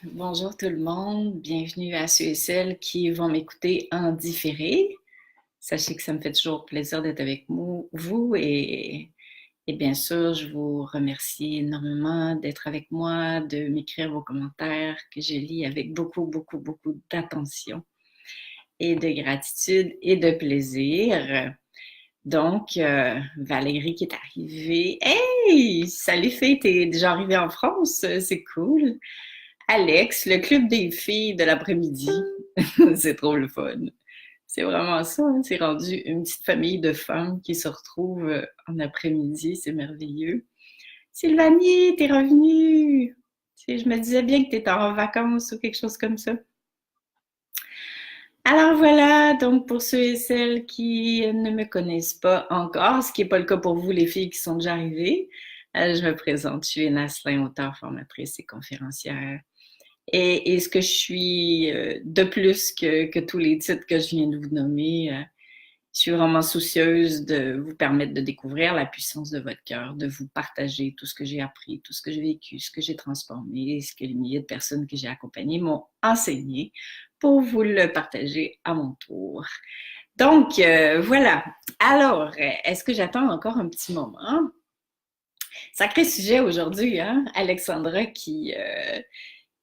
Bonjour tout le monde, bienvenue à ceux et celles qui vont m'écouter en différé. Sachez que ça me fait toujours plaisir d'être avec vous et bien sûr, je vous remercie énormément d'être avec moi, de m'écrire vos commentaires que je lis avec beaucoup d'attention et de gratitude et de plaisir. Donc, Valérie qui est arrivée. Hey! Salut Faye, t'es déjà arrivée en France? C'est cool. Alex, le club des filles de l'après-midi. C'est trop le fun. C'est vraiment ça, hein? C'est rendu une petite famille de femmes qui se retrouvent en après-midi. C'est merveilleux. Sylvanie, t'es revenue! Je me disais bien que t'étais en vacances ou quelque chose comme ça. Alors voilà, donc pour ceux et celles qui ne me connaissent pas encore, ce qui n'est pas le cas pour vous les filles qui sont déjà arrivées, je me présente, je suis Naslin, auteure, formatrice et conférencière. Et ce que je suis de plus que tous les titres que je viens de vous nommer, je suis vraiment soucieuse de vous permettre de découvrir la puissance de votre cœur, de vous partager tout ce que j'ai appris, tout ce que j'ai vécu, ce que j'ai transformé, ce que les milliers de personnes que j'ai accompagnées m'ont enseigné pour vous le partager à mon tour. Donc, voilà. Alors, est-ce que j'attends encore un petit moment? Sacré sujet aujourd'hui, hein? Alexandra qui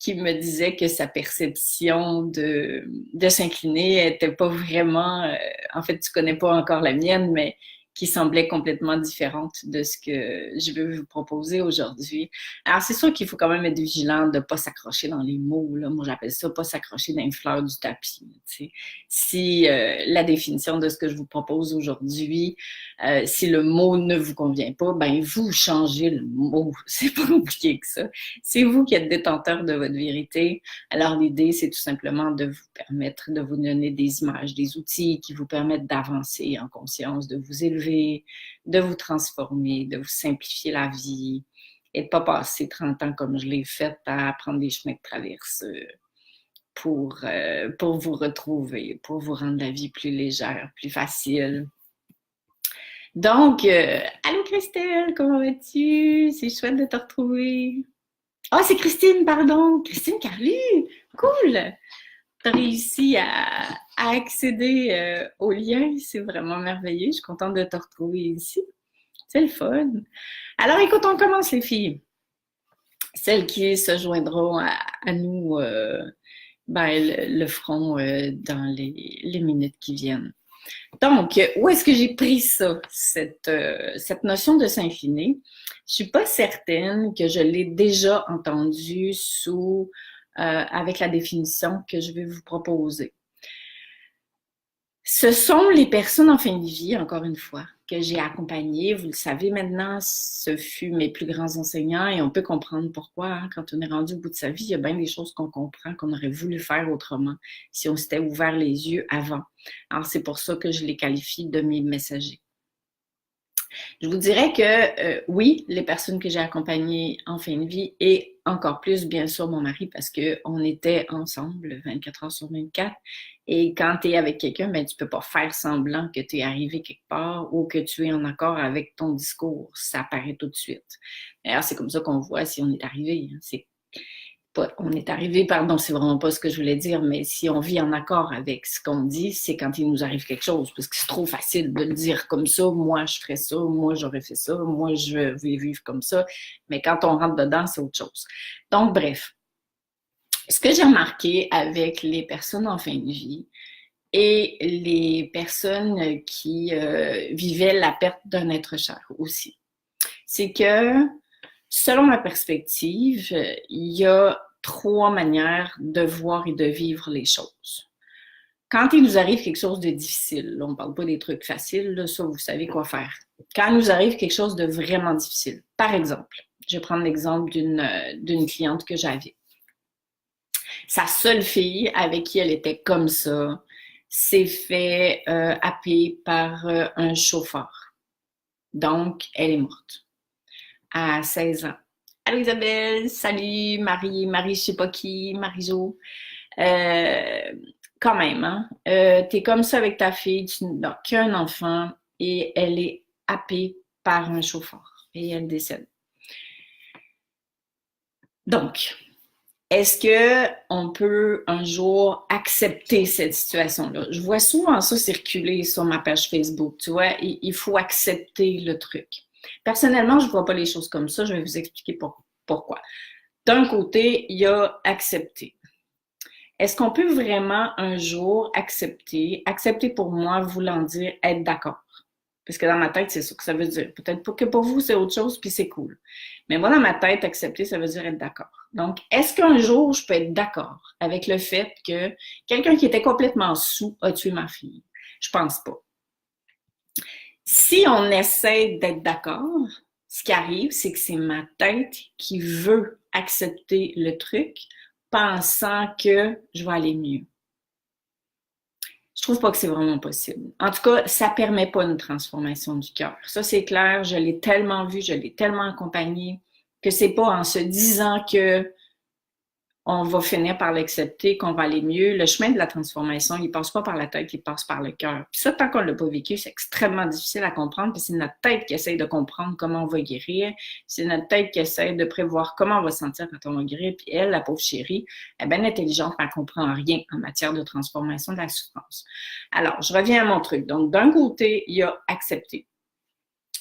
me disait que sa perception de s'incliner était pas vraiment, en fait, tu connais pas encore la mienne, mais qui semblait complètement différente de ce que je veux vous proposer aujourd'hui. Alors, c'est sûr qu'il faut quand même être vigilant de pas s'accrocher dans les mots, là. Moi, j'appelle ça pas s'accrocher dans les fleurs du tapis, tu sais. Si la définition de ce que je vous propose aujourd'hui, si le mot ne vous convient pas, ben vous changez le mot. C'est pas compliqué que ça. C'est vous qui êtes détenteur de votre vérité. Alors, l'idée, c'est tout simplement de vous permettre de vous donner des images, des outils qui vous permettent d'avancer en conscience, de vous élever, de vous transformer, de vous simplifier la vie et de ne pas passer 30 ans comme je l'ai fait à prendre des chemins de traverse pour vous retrouver, pour vous rendre la vie plus légère, plus facile. Donc, allô Christelle, comment vas-tu? C'est chouette de te retrouver. Ah, oh, c'est Christine, pardon. Christine Carlu. Cool. Tu as réussi à accéder au lien. C'est vraiment merveilleux. Je suis contente de te retrouver ici. C'est le fun. Alors, écoute, on commence, les filles. Celles qui se joindront à nous le feront dans les minutes qui viennent. Donc, où est-ce que j'ai pris ça, cette notion de s'incliner? Je suis pas certaine que je l'ai déjà entendue avec la définition que je vais vous proposer. Ce sont les personnes en fin de vie, encore une fois, que j'ai accompagnées. Vous le savez maintenant, ce fut mes plus grands enseignants et on peut comprendre pourquoi. Hein, quand on est rendu au bout de sa vie, il y a bien des choses qu'on comprend, qu'on aurait voulu faire autrement si on s'était ouvert les yeux avant. Alors, c'est pour ça que je les qualifie de mes messagers. Je vous dirais que oui, les personnes que j'ai accompagnées en fin de vie et encore plus, bien sûr, mon mari, parce qu'on était ensemble 24 heures sur 24. Et quand tu es avec quelqu'un, ben, tu peux pas faire semblant que tu es arrivé quelque part ou que tu es en accord avec ton discours. Ça apparaît tout de suite. D'ailleurs, c'est comme ça qu'on voit si on est arrivé. Hein. On est arrivé, pardon, c'est vraiment pas ce que je voulais dire, mais si on vit en accord avec ce qu'on dit, c'est quand il nous arrive quelque chose, parce que c'est trop facile de le dire comme ça, moi je ferais ça, moi j'aurais fait ça, moi je vais vivre comme ça, mais quand on rentre dedans, c'est autre chose. Donc, bref, ce que j'ai remarqué avec les personnes en fin de vie et les personnes qui vivaient la perte d'un être cher aussi, c'est que selon ma perspective, il y a trois manières de voir et de vivre les choses. Quand il nous arrive quelque chose de difficile, là, on ne parle pas des trucs faciles, là, ça, vous savez quoi faire. Quand il nous arrive quelque chose de vraiment difficile, par exemple, je vais prendre l'exemple d'une cliente que j'avais. Sa seule fille avec qui elle était comme ça s'est fait happer par un chauffeur. Donc, elle est morte à 16 ans. Allô Isabelle, salut Marie, je sais pas qui, Marie-Jo. Euh, Quand même, hein? T'es comme ça avec ta fille, tu n'as qu'un enfant et elle est happée par un chauffeur et elle décède. Donc, est-ce qu'on peut un jour accepter cette situation-là? Je vois souvent ça circuler sur ma page Facebook, tu vois, il faut accepter le truc. Personnellement, je ne vois pas les choses comme ça, je vais vous expliquer pourquoi. D'un côté, il y a accepter. Est-ce qu'on peut vraiment un jour accepter? Accepter pour moi voulant dire être d'accord. Parce que dans ma tête, c'est ça que ça veut dire. Peut-être que pour vous, c'est autre chose, puis c'est cool. Mais moi, dans ma tête, accepter, ça veut dire être d'accord. Donc, est-ce qu'un jour, je peux être d'accord avec le fait que quelqu'un qui était complètement saoul a tué ma fille? Je pense pas. Si on essaie d'être d'accord, ce qui arrive, c'est que c'est ma tête qui veut accepter le truc, pensant que je vais aller mieux. Je trouve pas que c'est vraiment possible. En tout cas, ça permet pas une transformation du cœur. Ça, c'est clair. Je l'ai tellement vu, je l'ai tellement accompagné que c'est pas en se disant que on va finir par l'accepter, qu'on va aller mieux. Le chemin de la transformation, il passe pas par la tête, il passe par le cœur. Puis ça, tant qu'on l'a pas vécu, c'est extrêmement difficile à comprendre, puis c'est notre tête qui essaye de comprendre comment on va guérir. C'est notre tête qui essaie de prévoir comment on va se sentir quand on va guérir. Puis elle, la pauvre chérie, elle est bien intelligente, mais elle comprend rien en matière de transformation de la souffrance. Alors, je reviens à mon truc. Donc, d'un côté, il y a accepter.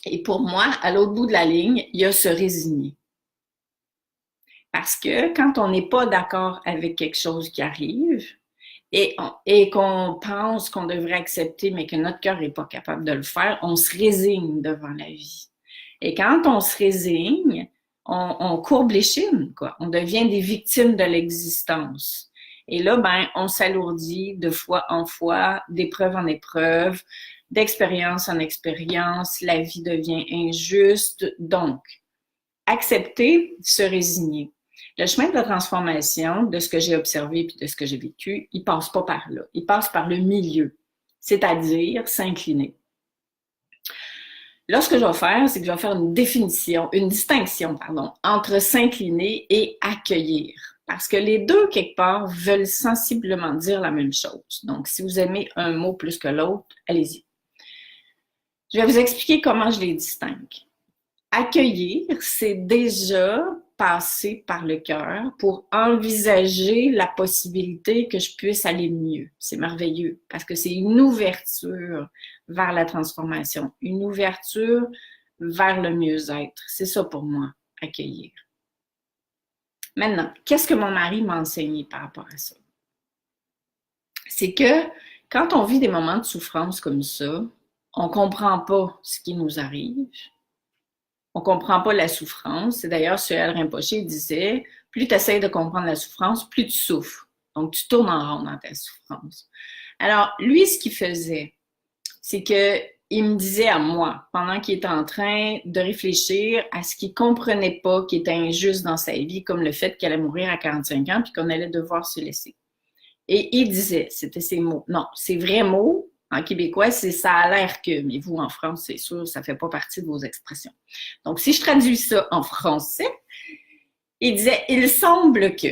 Et pour moi, à l'autre bout de la ligne, il y a se résigner. Parce que quand on n'est pas d'accord avec quelque chose qui arrive et qu'on pense qu'on devrait accepter, mais que notre cœur n'est pas capable de le faire, on se résigne devant la vie. Et quand on se résigne, on courbe les chines, quoi. On devient des victimes de l'existence. Et là, ben, on s'alourdit de fois en fois, d'épreuve en épreuve, d'expérience en expérience, la vie devient injuste. Donc, accepter, se résigner. Le chemin de la transformation, de ce que j'ai observé et de ce que j'ai vécu, il passe pas par là. Il passe par le milieu, c'est-à-dire s'incliner. Là, ce que je vais faire, c'est que je vais faire une distinction, entre s'incliner et accueillir. Parce que les deux, quelque part, veulent sensiblement dire la même chose. Donc, si vous aimez un mot plus que l'autre, allez-y. Je vais vous expliquer comment je les distingue. Accueillir, c'est déjà passer par le cœur pour envisager la possibilité que je puisse aller mieux. C'est merveilleux parce que c'est une ouverture vers la transformation, une ouverture vers le mieux-être. C'est ça pour moi, accueillir. Maintenant, qu'est-ce que mon mari m'a enseigné par rapport à ça? C'est que quand on vit des moments de souffrance comme ça, on ne comprend pas ce qui nous arrive. On ne comprend pas la souffrance. Et d'ailleurs, Suel Rinpoché disait, plus tu essaies de comprendre la souffrance, plus tu souffres. Donc, tu tournes en rond dans ta souffrance. Alors, lui, ce qu'il faisait, c'est qu'il me disait à moi, pendant qu'il était en train de réfléchir à ce qu'il comprenait pas, qui était injuste dans sa vie, comme le fait qu'elle allait mourir à 45 ans puis qu'on allait devoir se laisser. Et il disait, c'était ses mots. Non, ses vrais mots, en québécois, c'est ça a l'air que, mais vous, en France, c'est sûr, ça ne fait pas partie de vos expressions. Donc, si je traduis ça en français, il disait il semble que,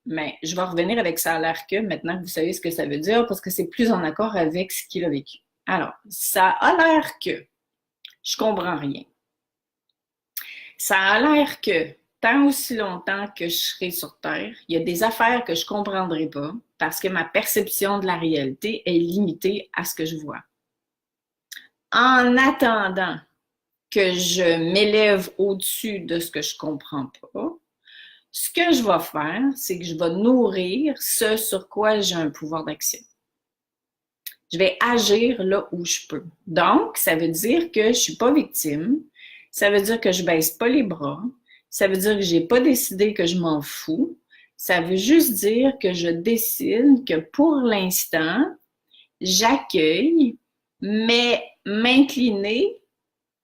mais je vais revenir avec ça a l'air que, maintenant que vous savez ce que ça veut dire, parce que c'est plus en accord avec ce qu'il a vécu. Alors, ça a l'air que, je comprends rien. Ça a l'air que, tant aussi longtemps que je serai sur Terre, il y a des affaires que je ne comprendrai pas parce que ma perception de la réalité est limitée à ce que je vois. En attendant que je m'élève au-dessus de ce que je ne comprends pas, ce que je vais faire, c'est que je vais nourrir ce sur quoi j'ai un pouvoir d'action. Je vais agir là où je peux. Donc, ça veut dire que je ne suis pas victime, ça veut dire que je ne baisse pas les bras, ça veut dire que je n'ai pas décidé que je m'en fous, ça veut juste dire que je décide que pour l'instant, j'accueille, mais m'incliner,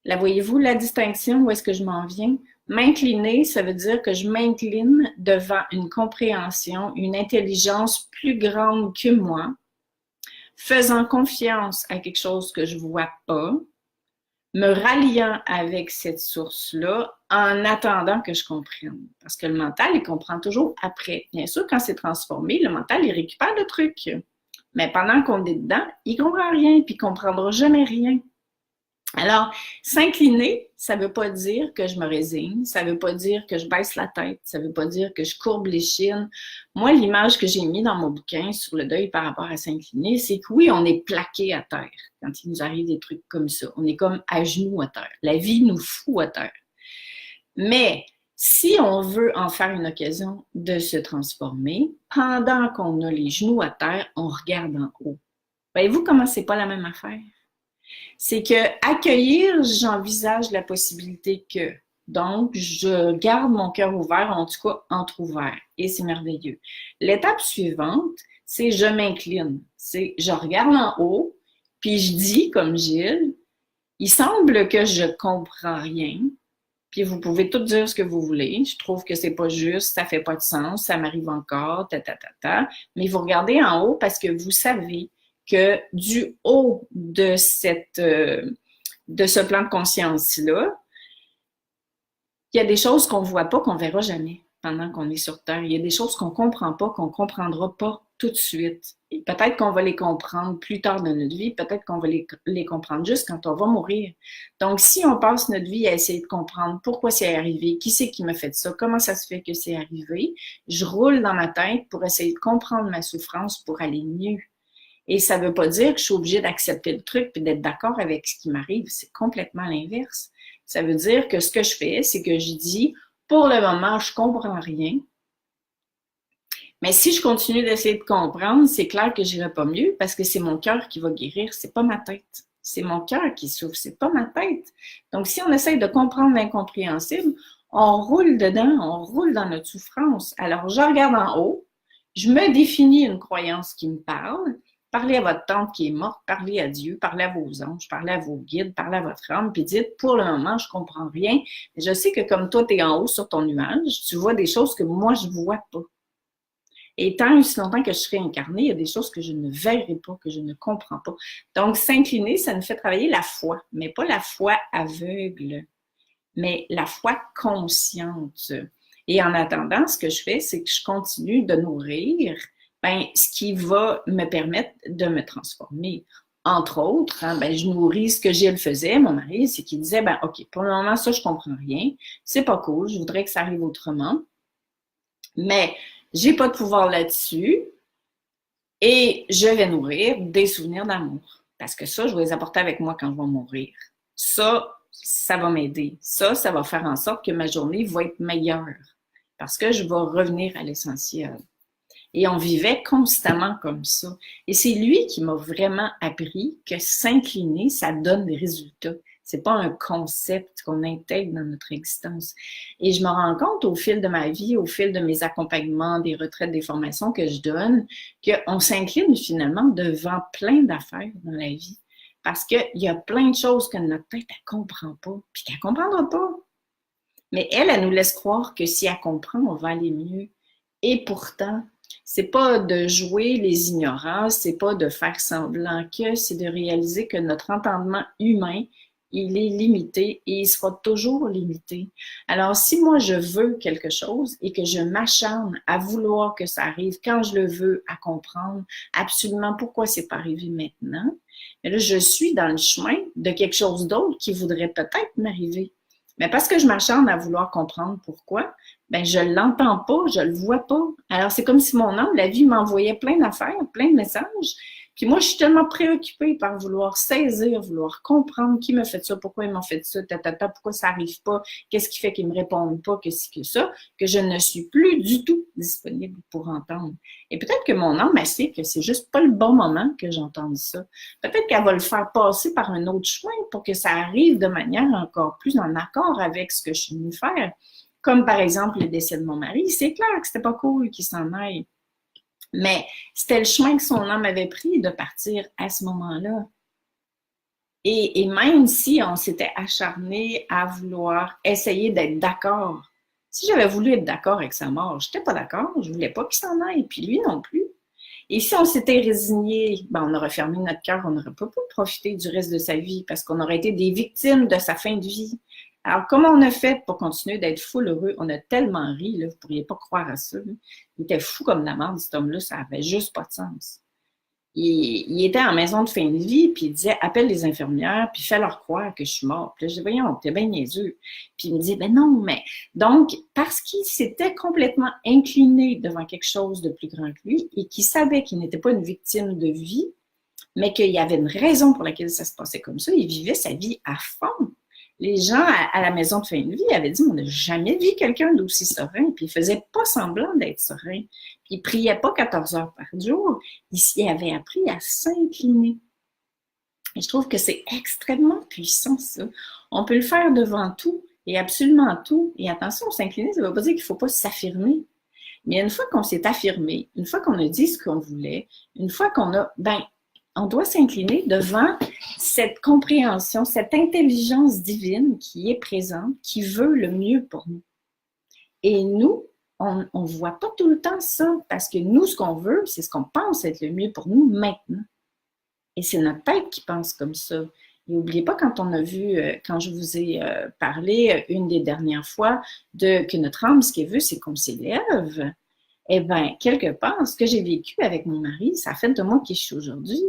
là voyez-vous la distinction, où est-ce que je m'en viens? M'incliner, ça veut dire que je m'incline devant une compréhension, une intelligence plus grande que moi, faisant confiance à quelque chose que je ne vois pas, me ralliant avec cette source-là en attendant que je comprenne. Parce que le mental, il comprend toujours après. Bien sûr, quand c'est transformé, le mental, il récupère le truc. Mais pendant qu'on est dedans, il ne comprend rien, puis il ne comprendra jamais rien. Alors, s'incliner, ça ne veut pas dire que je me résigne, ça ne veut pas dire que je baisse la tête, ça ne veut pas dire que je courbe l'échine. Moi, l'image que j'ai mise dans mon bouquin sur le deuil par rapport à s'incliner, c'est que oui, on est plaqué à terre quand il nous arrive des trucs comme ça. On est comme à genoux à terre. La vie nous fout à terre. Mais si on veut en faire une occasion de se transformer, pendant qu'on a les genoux à terre, on regarde en haut. Voyez-vous comment c'est pas la même affaire? C'est que accueillir, j'envisage la possibilité que. Donc, je garde mon cœur ouvert, en tout cas entrouvert, et c'est merveilleux. L'étape suivante, c'est je m'incline. C'est je regarde en haut, puis je dis, comme Gilles, il semble que je comprends rien, puis vous pouvez tout dire ce que vous voulez. Je trouve que c'est pas juste, ça fait pas de sens, ça m'arrive encore, Mais vous regardez en haut parce que vous savez que du haut de de ce plan de conscience-là, il y a des choses qu'on ne voit pas, qu'on ne verra jamais pendant qu'on est sur Terre. Il y a des choses qu'on ne comprend pas, qu'on ne comprendra pas tout de suite. Et peut-être qu'on va les comprendre plus tard dans notre vie, peut-être qu'on va les comprendre juste quand on va mourir. Donc, si on passe notre vie à essayer de comprendre pourquoi c'est arrivé, qui c'est qui m'a fait ça, comment ça se fait que c'est arrivé, je roule dans ma tête pour essayer de comprendre ma souffrance pour aller mieux. Et ça ne veut pas dire que je suis obligée d'accepter le truc et d'être d'accord avec ce qui m'arrive. C'est complètement l'inverse. Ça veut dire que ce que je fais, c'est que je dis, pour le moment, je comprends rien. Mais si je continue d'essayer de comprendre, c'est clair que j'irai pas mieux parce que c'est mon cœur qui va guérir, c'est pas ma tête. C'est mon cœur qui souffre, c'est pas ma tête. Donc, si on essaye de comprendre l'incompréhensible, on roule dedans, on roule dans notre souffrance. Alors, je regarde en haut, je me définis une croyance qui me parle. Parlez à votre tante qui est morte, parlez à Dieu, parlez à vos anges, parlez à vos guides, parlez à votre âme, puis dites, pour le moment, je comprends rien. Mais je sais que comme toi, tu es en haut sur ton nuage, tu vois des choses que moi, je vois pas. Et tant aussi longtemps que je serai incarnée, il y a des choses que je ne verrai pas, que je ne comprends pas. Donc, s'incliner, ça nous fait travailler la foi, mais pas la foi aveugle, mais la foi consciente. Et en attendant, ce que je fais, c'est que je continue de nourrir ce qui va me permettre de me transformer. Entre autres, je nourris ce que Gilles faisait, mon mari, c'est qu'il disait, OK, pour le moment, ça, je comprends rien. C'est pas cool, je voudrais que ça arrive autrement. Mais j'ai pas de pouvoir là-dessus et je vais nourrir des souvenirs d'amour. Parce que ça, je vais les apporter avec moi quand je vais mourir. Ça va m'aider. Ça va faire en sorte que ma journée va être meilleure. Parce que je vais revenir à l'essentiel. Et on vivait constamment comme ça. Et c'est lui qui m'a vraiment appris que s'incliner, ça donne des résultats. C'est pas un concept qu'on intègre dans notre existence. Et je me rends compte au fil de ma vie, au fil de mes accompagnements, des retraites, des formations que je donne, qu'on s'incline finalement devant plein d'affaires dans la vie. Parce qu'il y a plein de choses que notre tête, elle comprend pas, puis qu'elle comprendra pas. Mais elle nous laisse croire que si elle comprend, on va aller mieux. Et pourtant, c'est pas de jouer les ignorants, c'est pas de faire semblant que, c'est de réaliser que notre entendement humain, il est limité et il sera toujours limité. Alors, si moi je veux quelque chose et que je m'acharne à vouloir que ça arrive quand je le veux, à comprendre absolument pourquoi c'est pas arrivé maintenant, mais là, je suis dans le chemin de quelque chose d'autre qui voudrait peut-être m'arriver. Mais parce que je m'acharne à vouloir comprendre pourquoi, je l'entends pas, je le vois pas. Alors, c'est comme si mon âme, la vie m'envoyait plein d'affaires, plein de messages. Puis moi, je suis tellement préoccupée par vouloir saisir, vouloir comprendre qui m'a fait ça, pourquoi ils m'ont fait ça, pourquoi ça arrive pas, qu'est-ce qui fait qu'ils me répondent pas, que ci, que ça, que je ne suis plus du tout disponible pour entendre. Et peut-être que mon âme, elle sait que c'est juste pas le bon moment que j'entende ça. Peut-être qu'elle va le faire passer par un autre chemin pour que ça arrive de manière encore plus en accord avec ce que je suis venue faire. Comme par exemple le décès de mon mari, c'est clair que c'était pas cool qu'il s'en aille. Mais c'était le chemin que son âme avait pris de partir à ce moment-là. Et même si on s'était acharné à vouloir essayer d'être d'accord, si j'avais voulu être d'accord avec sa mort, je n'étais pas d'accord, je voulais pas qu'il s'en aille, puis lui non plus. Et si on s'était résigné, on aurait fermé notre cœur, on n'aurait pas pu profiter du reste de sa vie parce qu'on aurait été des victimes de sa fin de vie. Alors, comment on a fait pour continuer d'être full heureux? On a tellement ri, là, vous ne pourriez pas croire à ça. Là. Il était fou comme la mort, cet homme-là, ça n'avait juste pas de sens. il était en maison de fin de vie, puis il disait, appelle les infirmières, puis fais-leur croire que je suis mort. Puis là, je dis, voyons, t'es bien niaiseux. Puis il me dit, ben non, mais... Donc, parce qu'il s'était complètement incliné devant quelque chose de plus grand que lui et qu'il savait qu'il n'était pas une victime de vie, mais qu'il y avait une raison pour laquelle ça se passait comme ça, il vivait sa vie à fond. Les gens à la maison de fin de vie avaient dit, on n'a jamais vu quelqu'un d'aussi serein, puis il faisait pas semblant d'être serein. Puis il priait pas 14 heures par jour, il avait appris à s'incliner. Et je trouve que c'est extrêmement puissant, ça. On peut le faire devant tout et absolument tout. Et attention, s'incliner, ça ne veut pas dire qu'il ne faut pas s'affirmer. Mais une fois qu'on s'est affirmé, une fois qu'on a dit ce qu'on voulait, une fois qu'on a, on doit s'incliner devant cette compréhension, cette intelligence divine qui est présente, qui veut le mieux pour nous. Et nous, on ne voit pas tout le temps ça, parce que nous, ce qu'on veut, c'est ce qu'on pense être le mieux pour nous maintenant. Et c'est notre tête qui pense comme ça. Et n'oubliez pas, quand on a vu, quand je vous ai parlé une des dernières fois, que notre âme, ce qu'elle veut, c'est qu'on s'élève. Eh bien, quelque part, ce que j'ai vécu avec mon mari, ça a fait de moi qui je suis aujourd'hui.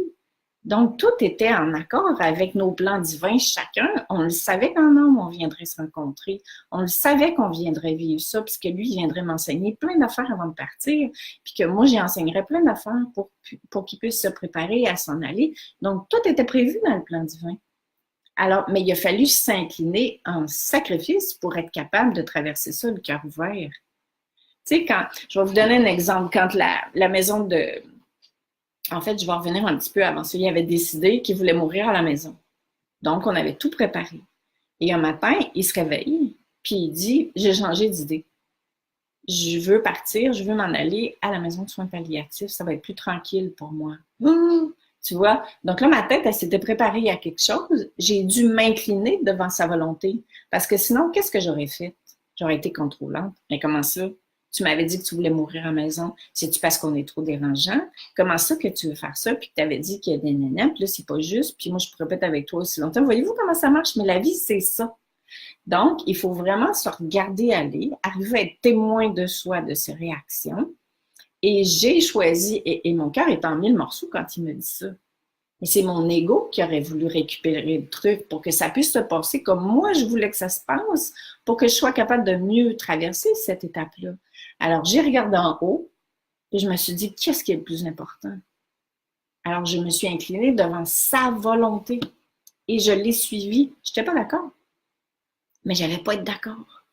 Donc, tout était en accord avec nos plans divins, chacun. On le savait qu'en homme, on viendrait se rencontrer. On le savait qu'on viendrait vivre ça, puisque lui, il viendrait m'enseigner plein d'affaires avant de partir, puis que moi, j'y enseignerais plein d'affaires pour qu'il puisse se préparer à s'en aller. Donc, tout était prévu dans le plan divin. Alors, mais il a fallu s'incliner en sacrifice pour être capable de traverser ça, le cœur ouvert. Tu sais, je vais vous donner un exemple, quand la maison de... En fait, je vais revenir un petit peu avant ça. Il avait décidé qu'il voulait mourir à la maison. Donc, on avait tout préparé. Et un matin, il se réveille, puis il dit, j'ai changé d'idée. Je veux partir, je veux m'en aller à la maison de soins palliatifs. Ça va être plus tranquille pour moi. Tu vois? Donc là, ma tête, elle s'était préparée à quelque chose. J'ai dû m'incliner devant sa volonté. Parce que sinon, qu'est-ce que j'aurais fait? J'aurais été contrôlante. Mais comment ça? Tu m'avais dit que tu voulais mourir à la maison. C'est-tu parce qu'on est trop dérangeant? Comment ça que tu veux faire ça? Puis que tu avais dit qu'il y a des nanas, puis là, c'est pas juste. Puis moi, je pourrais pas être avec toi aussi longtemps. Voyez-vous comment ça marche? Mais la vie, c'est ça. Donc, il faut vraiment se regarder aller, arriver à être témoin de soi, de ses réactions. Et j'ai choisi, et mon cœur est en mille morceaux quand il me dit ça. Mais c'est mon ego qui aurait voulu récupérer le truc pour que ça puisse se passer comme moi je voulais que ça se passe, pour que je sois capable de mieux traverser cette étape-là. Alors, j'ai regardé en haut et je me suis dit, qu'est-ce qui est le plus important? Alors, je me suis inclinée devant sa volonté et je l'ai suivie. Je n'étais pas d'accord, mais je n'allais pas être d'accord.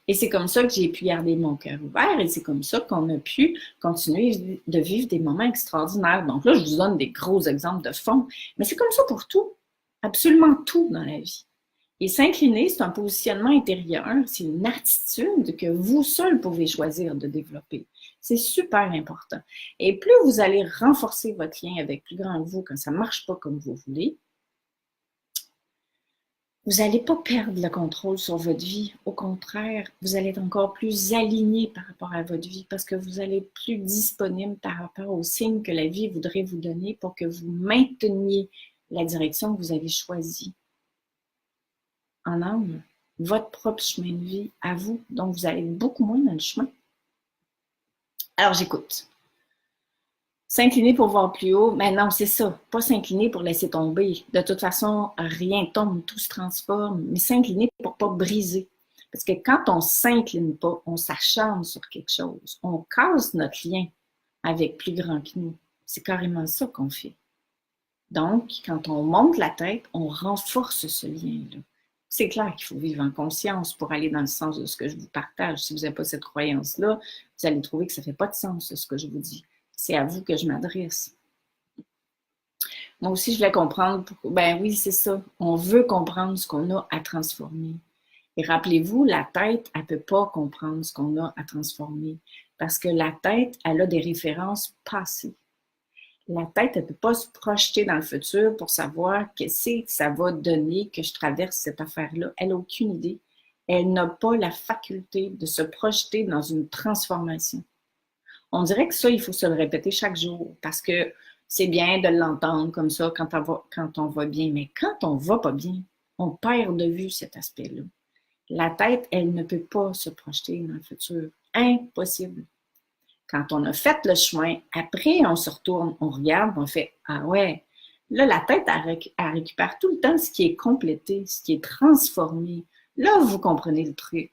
Et c'est comme ça que j'ai pu garder mon cœur ouvert et c'est comme ça qu'on a pu continuer de vivre des moments extraordinaires. Donc là, je vous donne des gros exemples de fond, mais c'est comme ça pour tout, absolument tout dans la vie. Et s'incliner, c'est un positionnement intérieur, c'est une attitude que vous seul pouvez choisir de développer. C'est super important. Et plus vous allez renforcer votre lien avec plus grand que vous quand ça ne marche pas comme vous voulez, vous n'allez pas perdre le contrôle sur votre vie. Au contraire, vous allez être encore plus aligné par rapport à votre vie parce que vous allez être plus disponible par rapport aux signes que la vie voudrait vous donner pour que vous mainteniez la direction que vous avez choisie. En âme, votre propre chemin de vie à vous. Donc, vous allez être beaucoup moins dans le chemin. Alors, j'écoute. S'incliner pour voir plus haut, mais non, c'est ça. Pas s'incliner pour laisser tomber. De toute façon, rien tombe, tout se transforme. Mais s'incliner pour pas briser. Parce que quand on s'incline pas, on s'acharne sur quelque chose. On casse notre lien avec plus grand que nous. C'est carrément ça qu'on fait. Donc, quand on monte la tête, on renforce ce lien-là. C'est clair qu'il faut vivre en conscience pour aller dans le sens de ce que je vous partage. Si vous n'avez pas cette croyance-là, vous allez trouver que ça ne fait pas de sens, ce que je vous dis. C'est à vous que je m'adresse. Moi aussi, je voulais comprendre. Ben oui, c'est ça. On veut comprendre ce qu'on a à transformer. Et rappelez-vous, la tête, elle ne peut pas comprendre ce qu'on a à transformer. Parce que la tête, elle a des références passées. La tête, elle ne peut pas se projeter dans le futur pour savoir qu'est-ce que ça va donner que je traverse cette affaire-là. Elle n'a aucune idée. Elle n'a pas la faculté de se projeter dans une transformation. On dirait que ça, il faut se le répéter chaque jour parce que c'est bien de l'entendre comme ça quand on va bien. Mais quand on va pas bien, on perd de vue cet aspect-là. La tête, elle ne peut pas se projeter dans le futur. Impossible. Quand on a fait le chemin, après, on se retourne, on regarde, on fait « Ah ouais! » Là, la tête, elle récupère tout le temps ce qui est complété, ce qui est transformé. Là, vous comprenez le truc.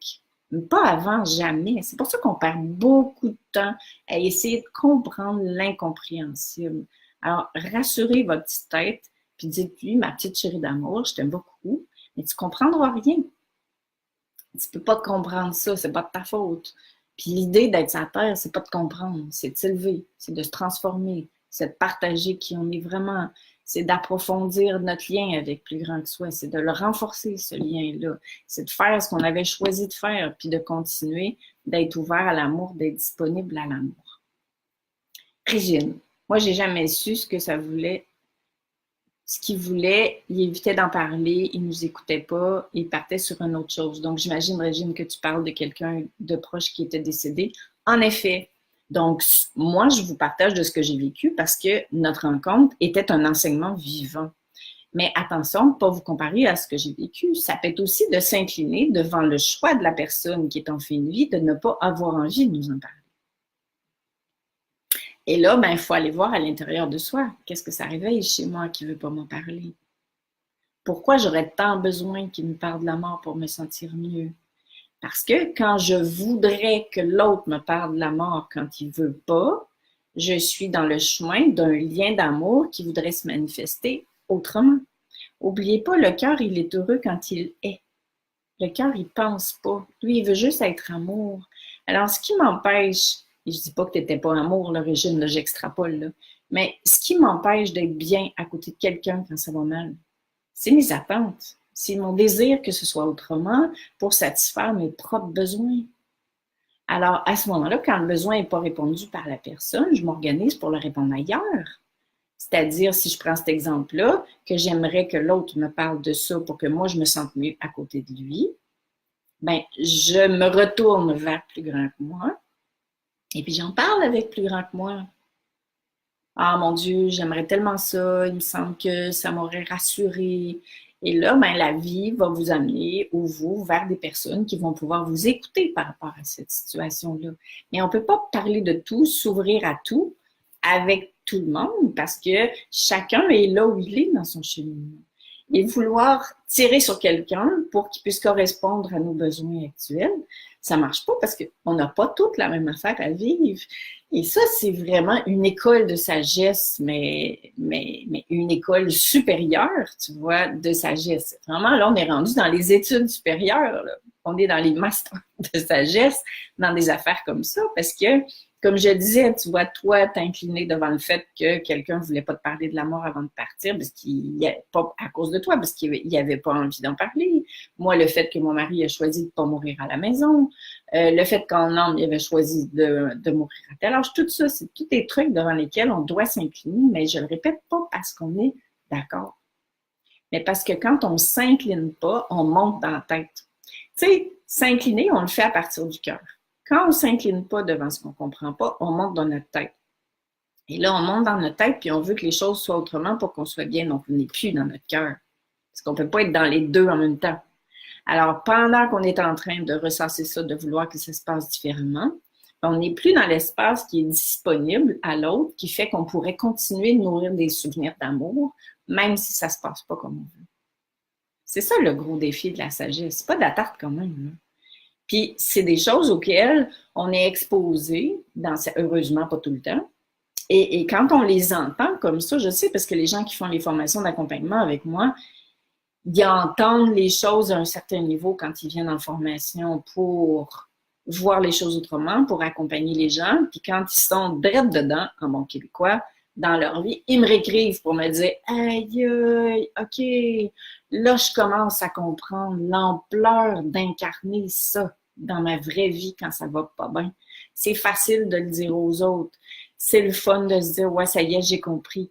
Mais pas avant, jamais. C'est pour ça qu'on perd beaucoup de temps à essayer de comprendre l'incompréhensible. Alors, rassurez votre petite tête, puis dites-lui, ma petite chérie d'amour, je t'aime beaucoup, mais tu comprendras rien. Tu peux pas comprendre ça, c'est pas de ta faute. Puis l'idée d'être sur la Terre, c'est pas de comprendre, c'est de s'élever, c'est de se transformer, c'est de partager qui on est vraiment, c'est d'approfondir notre lien avec plus grand que soi, c'est de le renforcer, ce lien-là. C'est de faire ce qu'on avait choisi de faire, puis de continuer d'être ouvert à l'amour, d'être disponible à l'amour. Régine, moi, j'ai jamais su ce que ça voulait. Ce qu'il voulait, il évitait d'en parler, il nous écoutait pas, il partait sur une autre chose. Donc, j'imagine, Régine, que tu parles de quelqu'un de proche qui était décédé. En effet. Donc, moi, je vous partage de ce que j'ai vécu parce que notre rencontre était un enseignement vivant. Mais attention, ne pas vous comparer à ce que j'ai vécu. Ça peut être aussi de s'incliner devant le choix de la personne qui est en fin de vie de ne pas avoir envie de nous en parler. Et là, ben, il faut aller voir à l'intérieur de soi. Qu'est-ce que ça réveille chez moi qui ne veut pas m'en parler? Pourquoi j'aurais tant besoin qu'il me parle de la mort pour me sentir mieux? Parce que quand je voudrais que l'autre me parle de la mort quand il ne veut pas, je suis dans le chemin d'un lien d'amour qui voudrait se manifester autrement. N'oubliez pas, le cœur, il est heureux quand il est. Le cœur, il pense pas. Lui, il veut juste être amour. Alors, ce qui m'empêche, et je dis pas que tu n'étais pas amour, l'origine, j'extrapole, là, mais ce qui m'empêche d'être bien à côté de quelqu'un quand ça va mal, c'est mes attentes. C'est mon désir que ce soit autrement pour satisfaire mes propres besoins. Alors, à ce moment-là, quand le besoin n'est pas répondu par la personne, je m'organise pour le répondre ailleurs. C'est-à-dire, si je prends cet exemple-là, que j'aimerais que l'autre me parle de ça pour que moi, je me sente mieux à côté de lui, ben, je me retourne vers plus grand que moi et puis j'en parle avec plus grand que moi. Ah mon Dieu, j'aimerais tellement ça, il me semble que ça m'aurait rassuré. Et là, ben, la vie va vous amener, ou vous, vers des personnes qui vont pouvoir vous écouter par rapport à cette situation-là. Mais on ne peut pas parler de tout, s'ouvrir à tout avec tout le monde parce que chacun est là où il est dans son cheminement. Et vouloir tirer sur quelqu'un pour qu'il puisse correspondre à nos besoins actuels, ça ne marche pas parce qu'on n'a pas toute la même affaire à vivre. Et ça, c'est vraiment une école de sagesse, mais une école supérieure, tu vois, de sagesse. Vraiment, là, on est rendu dans les études supérieures, là. On est dans les masters de sagesse, dans des affaires comme ça, parce que, comme je disais, tu vois, toi, t'incliner devant le fait que quelqu'un ne voulait pas te parler de la mort avant de partir, parce qu'il y a pas à cause de toi, parce qu'il n'y avait pas envie d'en parler. Moi, le fait que mon mari a choisi de ne pas mourir à la maison, le fait qu'en homme, il avait choisi de mourir à tel âge, tout ça, c'est tous des trucs devant lesquels on doit s'incliner, mais je le répète pas parce qu'on est d'accord, mais parce que quand on s'incline pas, on monte dans la tête. Tu sais, s'incliner, on le fait à partir du cœur. Quand on ne s'incline pas devant ce qu'on ne comprend pas, on monte dans notre tête. Et là, on monte dans notre tête, puis on veut que les choses soient autrement pour qu'on soit bien. Donc, on n'est plus dans notre cœur. Parce qu'on ne peut pas être dans les deux en même temps. Alors, pendant qu'on est en train de ressasser ça, de vouloir que ça se passe différemment, on n'est plus dans l'espace qui est disponible à l'autre, qui fait qu'on pourrait continuer de nourrir des souvenirs d'amour, même si ça ne se passe pas comme on veut. C'est ça le gros défi de la sagesse. C'est pas de la tarte quand même, là. Puis, c'est des choses auxquelles on est exposé, heureusement pas tout le temps. Et quand on les entend comme ça, je sais parce que les gens qui font les formations d'accompagnement avec moi, ils entendent les choses à un certain niveau quand ils viennent en formation pour voir les choses autrement, pour accompagner les gens. Puis quand ils sont drette dedans, en bon québécois, dans leur vie, ils me réécrivent pour me dire « Aïe, OK, là, je commence à comprendre l'ampleur d'incarner ça dans ma vraie vie quand ça va pas bien. C'est facile de le dire aux autres. C'est le fun de se dire « Ouais, ça y est, j'ai compris. »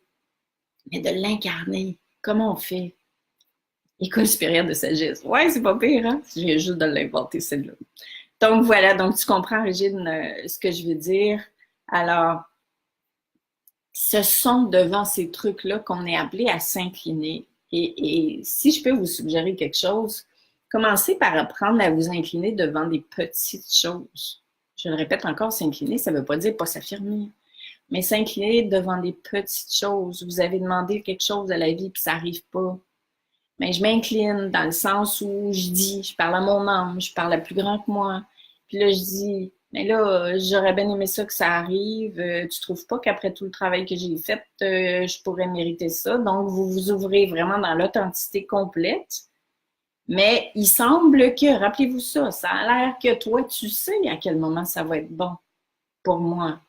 Mais de l'incarner, comment on fait? École supérieure de sagesse. Ouais, c'est pas pire, hein? Je viens juste de l'inventer, celle-là. Donc, voilà. Donc, tu comprends, Régine, ce que je veux dire. Alors, ce sont devant ces trucs-là qu'on est appelé à s'incliner. Et si je peux vous suggérer quelque chose, commencez par apprendre à vous incliner devant des petites choses. Je le répète encore, s'incliner, ça ne veut pas dire pas s'affirmer. Mais s'incliner devant des petites choses. Vous avez demandé quelque chose à la vie, puis ça n'arrive pas. Mais je m'incline dans le sens où je dis, je parle à mon âme, je parle à plus grand que moi. Puis là, je dis, mais là, j'aurais bien aimé ça que ça arrive. Tu trouves pas qu'après tout le travail que j'ai fait, je pourrais mériter ça? Donc, vous vous ouvrez vraiment dans l'authenticité complète. Mais il semble que, rappelez-vous ça, ça a l'air que toi, tu sais à quel moment ça va être bon pour moi.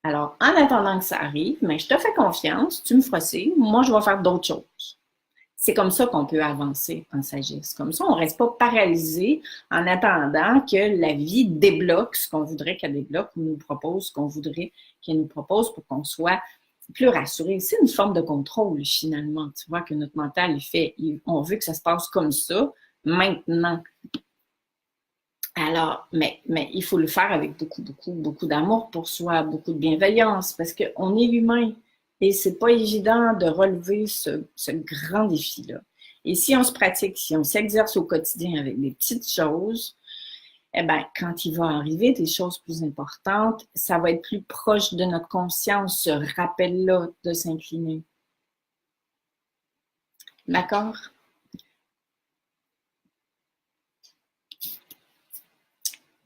Alors, en attendant que ça arrive, mais je te fais confiance, tu me feras signe, moi, je vais faire d'autres choses. C'est comme ça qu'on peut avancer en sagesse. Comme ça, on ne reste pas paralysé en attendant que la vie débloque ce qu'on voudrait qu'elle débloque ou nous propose ce qu'on voudrait qu'elle nous propose pour qu'on soit plus rassuré. C'est une forme de contrôle, finalement. Tu vois que notre mental, on veut que ça se passe comme ça, maintenant. Alors, mais il faut le faire avec beaucoup d'amour pour soi, beaucoup de bienveillance, parce qu'on est humain. Et c'est pas évident de relever ce grand défi-là. Et si on se pratique, si on s'exerce au quotidien avec des petites choses, eh bien, quand il va arriver des choses plus importantes, ça va être plus proche de notre conscience, ce rappel-là de s'incliner. D'accord?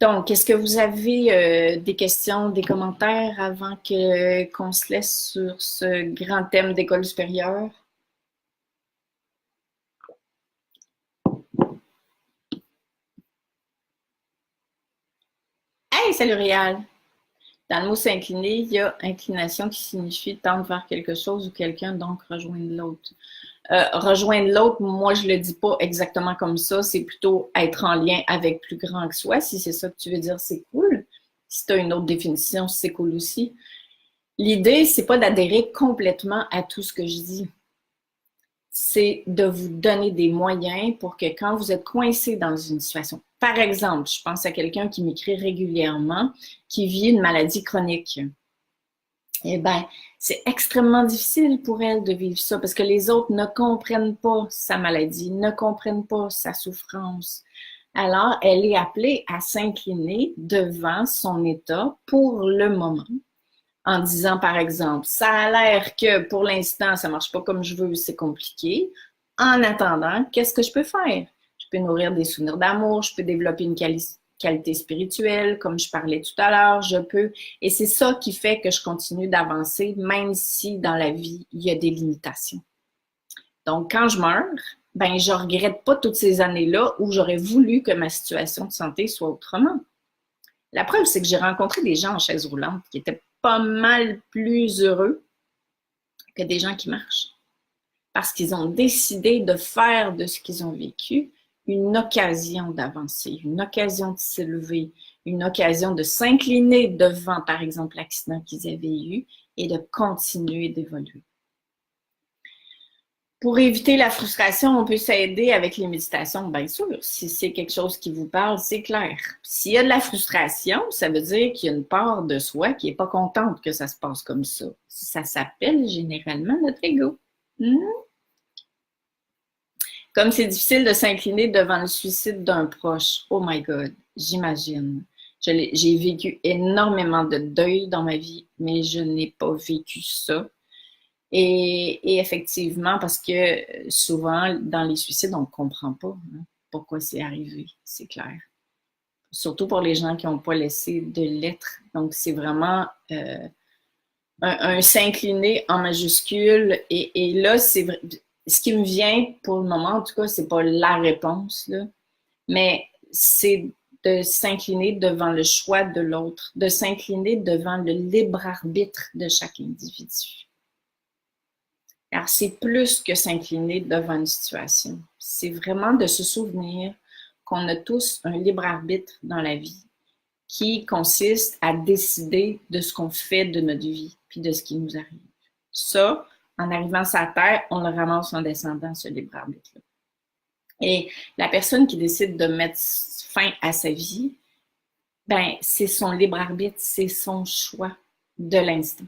Donc, est-ce que vous avez des questions, des commentaires avant qu'on se laisse sur ce grand thème d'école supérieure? Hey, salut Réal! Dans le mot s'incliner, il y a inclination qui signifie tendre vers quelque chose ou quelqu'un, donc rejoindre l'autre. Rejoindre l'autre, moi, je le dis pas exactement comme ça. C'est plutôt être en lien avec plus grand que soi. Si c'est ça que tu veux dire, c'est cool. Si tu as une autre définition, c'est cool aussi. L'idée, c'est pas d'adhérer complètement à tout ce que je dis. C'est de vous donner des moyens pour que quand vous êtes coincé dans une situation, par exemple, je pense à quelqu'un qui m'écrit régulièrement, qui vit une maladie chronique. Eh bien, c'est extrêmement difficile pour elle de vivre ça parce que les autres ne comprennent pas sa maladie, ne comprennent pas sa souffrance. Alors, elle est appelée à s'incliner devant son état pour le moment en disant, par exemple, ça a l'air que pour l'instant, ça marche pas comme je veux, c'est compliqué. En attendant, qu'est-ce que je peux faire? Je peux nourrir des souvenirs d'amour, je peux développer une qualité spirituelle, comme je parlais tout à l'heure, je peux. Et c'est ça qui fait que je continue d'avancer, même si dans la vie, il y a des limitations. Donc, quand je meurs, ben, je regrette pas toutes ces années-là où j'aurais voulu que ma situation de santé soit autrement. La preuve, c'est que j'ai rencontré des gens en chaise roulante qui étaient pas mal plus heureux que des gens qui marchent. Parce qu'ils ont décidé de faire de ce qu'ils ont vécu une occasion d'avancer, une occasion de s'élever, une occasion de s'incliner devant, par exemple, l'accident qu'ils avaient eu et de continuer d'évoluer. Pour éviter la frustration, on peut s'aider avec les méditations, bien sûr. Si c'est quelque chose qui vous parle, c'est clair. S'il y a de la frustration, ça veut dire qu'il y a une part de soi qui n'est pas contente que ça se passe comme ça. Ça s'appelle généralement notre ego. Comme c'est difficile de s'incliner devant le suicide d'un proche. Oh my God, j'imagine. J'ai vécu énormément de deuil dans ma vie, mais je n'ai pas vécu ça. Et effectivement, parce que souvent, dans les suicides, on ne comprend pas pourquoi c'est arrivé, c'est clair. Surtout pour les gens qui n'ont pas laissé de lettres. Donc, c'est vraiment un s'incliner en majuscule. Et là, c'est ce qui me vient pour le moment, en tout cas, c'est pas la réponse, là, mais c'est de s'incliner devant le choix de l'autre, de s'incliner devant le libre arbitre de chaque individu. Alors, c'est plus que s'incliner devant une situation. C'est vraiment de se souvenir qu'on a tous un libre arbitre dans la vie qui consiste à décider de ce qu'on fait de notre vie puis de ce qui nous arrive. Ça, en arrivant sur la Terre, on le ramasse en descendant, ce libre arbitre-là. Et la personne qui décide de mettre fin à sa vie, ben, c'est son libre arbitre, c'est son choix de l'instant.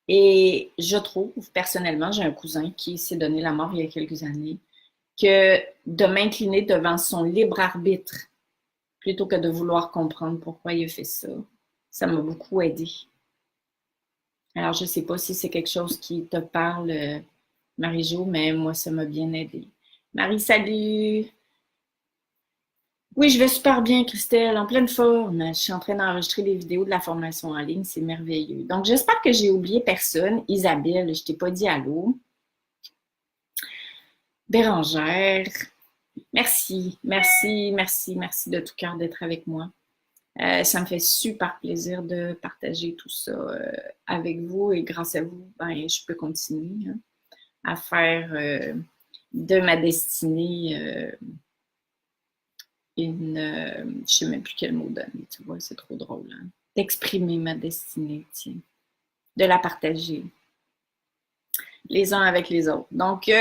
Et je trouve, personnellement, j'ai un cousin qui s'est donné la mort il y a quelques années, que de m'incliner devant son libre arbitre plutôt que de vouloir comprendre pourquoi il a fait ça. Ça m'a beaucoup aidé. Alors, je ne sais pas si c'est quelque chose qui te parle, Marie-Jo, mais moi, ça m'a bien aidé. Marie, salut! Oui, je vais super bien, Christelle, en pleine forme. Je suis en train d'enregistrer des vidéos de la formation en ligne, c'est merveilleux. Donc, j'espère que j'ai oublié personne. Isabelle, je t'ai pas dit allô. Bérangère, merci, merci, merci, merci de tout cœur d'être avec moi. Ça me fait super plaisir de partager tout ça avec vous et grâce à vous, ben, je peux continuer à faire de ma destinée je ne sais même plus quel mot donner, tu vois, c'est trop drôle. Hein? D'exprimer ma destinée, tiens, de la partager les uns avec les autres. Donc,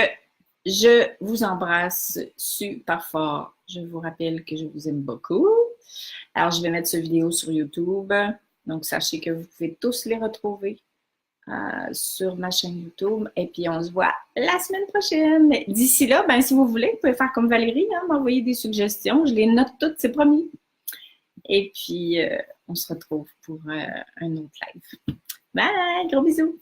je vous embrasse super fort. Je vous rappelle que je vous aime beaucoup. Alors, je vais mettre cette vidéo sur YouTube. Donc, sachez que vous pouvez tous les retrouver sur ma chaîne YouTube. Et puis, on se voit la semaine prochaine. D'ici là, ben, si vous voulez, vous pouvez faire comme Valérie, hein, m'envoyer des suggestions. Je les note toutes, c'est promis. Et puis, on se retrouve pour un autre live. Bye! Gros bisous!